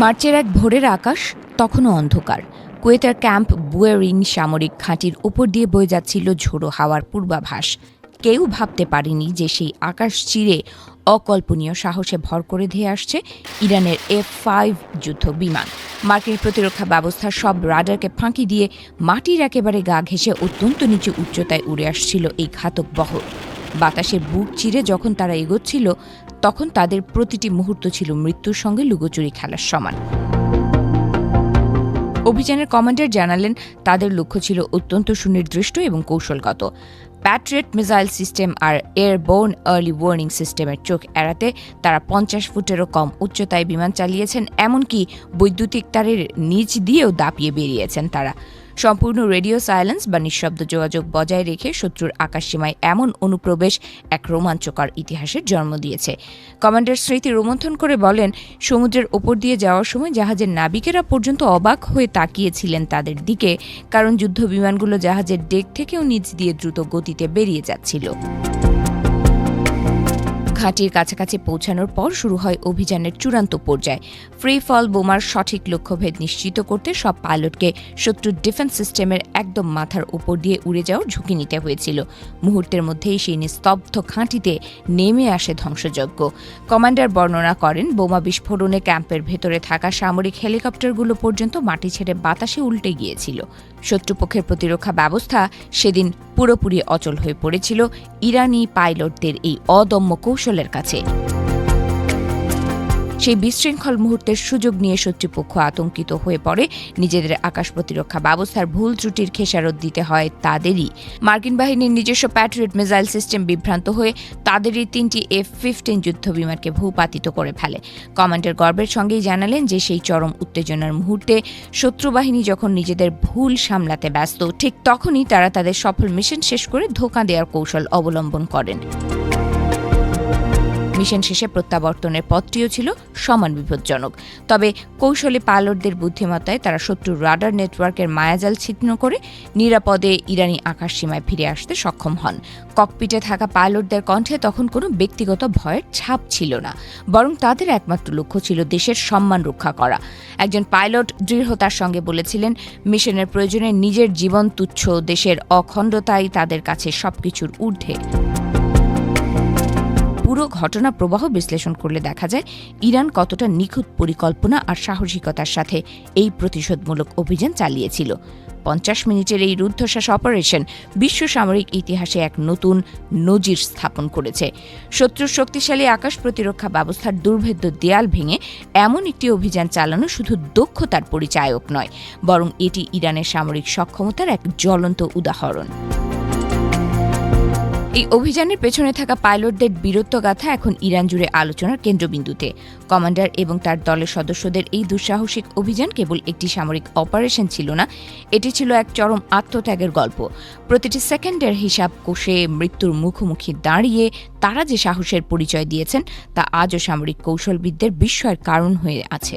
মার্চের এক ভোরের আকাশ তখনও অন্ধকার। কুয়েতের ক্যাম্প বুয়েরিং সামরিক ঘাঁটির উপর দিয়ে বয়ে যাচ্ছিল ঝোড়ো হাওয়ার পূর্বাভাস। কেউ ভাবতে পারেনি যে সেই আকাশ চিরে অকল্পনীয় সাহসে ভর করে ধেয়ে আসছে ইরানের F-5 যুদ্ধ বিমান। মার্কিন প্রতিরক্ষা ব্যবস্থার সব রাডারকে ফাঁকি দিয়ে মাটির একেবারে গা ঘেঁষে অত্যন্ত নিচু উচ্চতায় উড়ে আসছিল এই ঘাতক বহর। বাতাসের বুক চিরে যখন তারা এগোচ্ছিল, তখন তাদের প্রতিটি মুহূর্ত ছিল মৃত্যুর সঙ্গে লুকোচুরি খেলার সমান। অভিযানের কমান্ডার জানালেন, তাদের লক্ষ্য ছিল অত্যন্ত সুনির্দিষ্ট এবং কৌশলগত। প্যাট্রিয়ট মিসাইল সিস্টেম আর এয়ারবোর্ন আর্লি ওয়ার্নিং সিস্টেমের চোখ এড়াতে তারা 50 ফুটেরও কম উচ্চতায় বিমান চালিয়েছেন, এমনকি বৈদ্যুতিক তারের নিচ দিয়েও দাপিয়ে বেরিয়েছেন তারা। সম্পূর্ণ রেডিও সাইলেন্স বা নিঃশব্দ যোগাযোগ বজায় রেখে শত্রুর আকাশসীমায় এমন অনুপ্রবেশ এক রোমাঞ্চকর ইতিহাসের জন্ম দিয়েছে। কমান্ডার স্মৃতি রোমন্থন করে বলেন, সমুদ্রের ওপর দিয়ে যাওয়ার সময় জাহাজের নাবিকেরা পর্যন্ত অবাক হয়ে তাকিয়েছিলেন তাদের দিকে, কারণ যুদ্ধ বিমানগুলো জাহাজের ডেক থেকেও নিচ দিয়ে দ্রুত গতিতে বেরিয়ে যাচ্ছিল। ঘাঁটির কাছাকাছি পৌঁছানোর পর শুরু হয় অভিযানের চূড়ান্ত পর্যায়। ফ্রি ফল বোমার সঠিক লক্ষ্যভেদ নিশ্চিত করতে সব পাইলটকে শত্রুর ডিফেন্স সিস্টেমের একদম মাথার উপর দিয়ে উড়ে যাওয়ার ঝুঁকি নিতে হয়েছিল। মুহূর্তের মধ্যেই সেই নিস্তব্ধ ঘাঁটিতে নেমে আসে ধ্বংসযজ্ঞ। কমান্ডার বর্ণনা করেন, বোমা বিস্ফোরণে ক্যাম্পের ভেতরে থাকা সামরিক হেলিকপ্টারগুলো পর্যন্ত মাটি ছেড়ে বাতাসে উল্টে গিয়েছিল। শত্রুপক্ষের প্রতিরক্ষা ব্যবস্থা সেদিন পুরোপুরি অচল হয়ে পড়েছিল ইরানি পাইলটদের এই অদম্য কৌশলের কাছে। সেই বিশৃঙ্খল মুহূর্তের সুযোগ নিয়ে শত্রুপক্ষ আতঙ্কিত হয়ে পড়ে। নিজেদের আকাশ প্রতিরক্ষা ব্যবস্থার ভুল ত্রুটির খেসারত দিতে হয় তাদেরই। মার্কিন বাহিনীর নিজস্ব প্যাট্রিয়ট মিসাইল সিস্টেম বিভ্রান্ত হয়ে তাদেরই 3টি F-15 যুদ্ধ বিমানকে ভূপাতিত করে ফেলে। কমান্ডার গর্বের সঙ্গেই জানালেন যে সেই চরম উত্তেজনার মুহূর্তে শত্রু বাহিনী যখন নিজেদের ভুল সামলাতে ব্যস্ত, ঠিক তখনই তারা তাদের সফল মিশন শেষ করে ধোঁকা দেওয়ার কৌশল অবলম্বন করেন। মিশন শেষে প্রত্যাবর্তনের পথটিও ছিল সমান বিপজ্জনক। তবে কৌশলে পাইলটদের বুদ্ধিমত্তায় তারা শত্রুর রাডার নেটওয়ার্কের মায়াজাল ছিন্ন করে নিরাপদে ইরানি আকাশসীমায় ফিরে আসতে সক্ষম হন। ককপিটে থাকা পাইলটদের কণ্ঠে তখন কোনো ব্যক্তিগত ভয়ের ছাপ ছিল না, বরং তাদের একমাত্র লক্ষ্য ছিল দেশের সম্মান রক্ষা করা। একজন পাইলট দৃঢ়তার সঙ্গে বলেছিলেন, মিশনের প্রয়োজনে নিজের জীবন তুচ্ছ, দেশের অখণ্ডতাই তাদের কাছে সবকিছুর ঊর্ধ্বে। পুরো ঘটনা প্রবাহ বিশ্লেষণ করলে দেখা যায় ইরান কতটা নিখুঁত পরিকল্পনা আর সাহসিকতার সাথে এই প্রতিশোধমূলক অভিযান চালিয়েছিল। 50 মিনিটের এই রুদ্ধশ্বাস অপারেশন বিশ্ব সামরিক ইতিহাসে এক নতুন নজির স্থাপন করেছে। শত্রুর শক্তিশালী আকাশ প্রতিরক্ষা ব্যবস্থার দুর্ভেদ্য দেয়াল ভেঙে এমন একটি অভিযান চালানো শুধু দক্ষতার পরিচায়ক নয়, বরং এটি ইরানের সামরিক সক্ষমতার এক জ্বলন্ত উদাহরণ। এই অভিযানের পেছনে থাকা পাইলটদের বীরত্বগাথা এখন ইরান জুড়ে আলোচনার কেন্দ্রবিন্দুতে। কমান্ডার এবং তার দলের সদস্যদের এই দুঃসাহসিক অভিযান কেবল একটি সামরিক অপারেশন ছিল না, এটি ছিল এক চরম আত্মত্যাগের গল্প। প্রতিটি সেকেন্ডের হিসাব কষে মৃত্যুর মুখোমুখি দাঁড়িয়ে তারা যে সাহসের পরিচয় দিয়েছেন, তা আজও সামরিক কৌশলবিদদের বিস্ময়ের কারণ হয়ে আছে।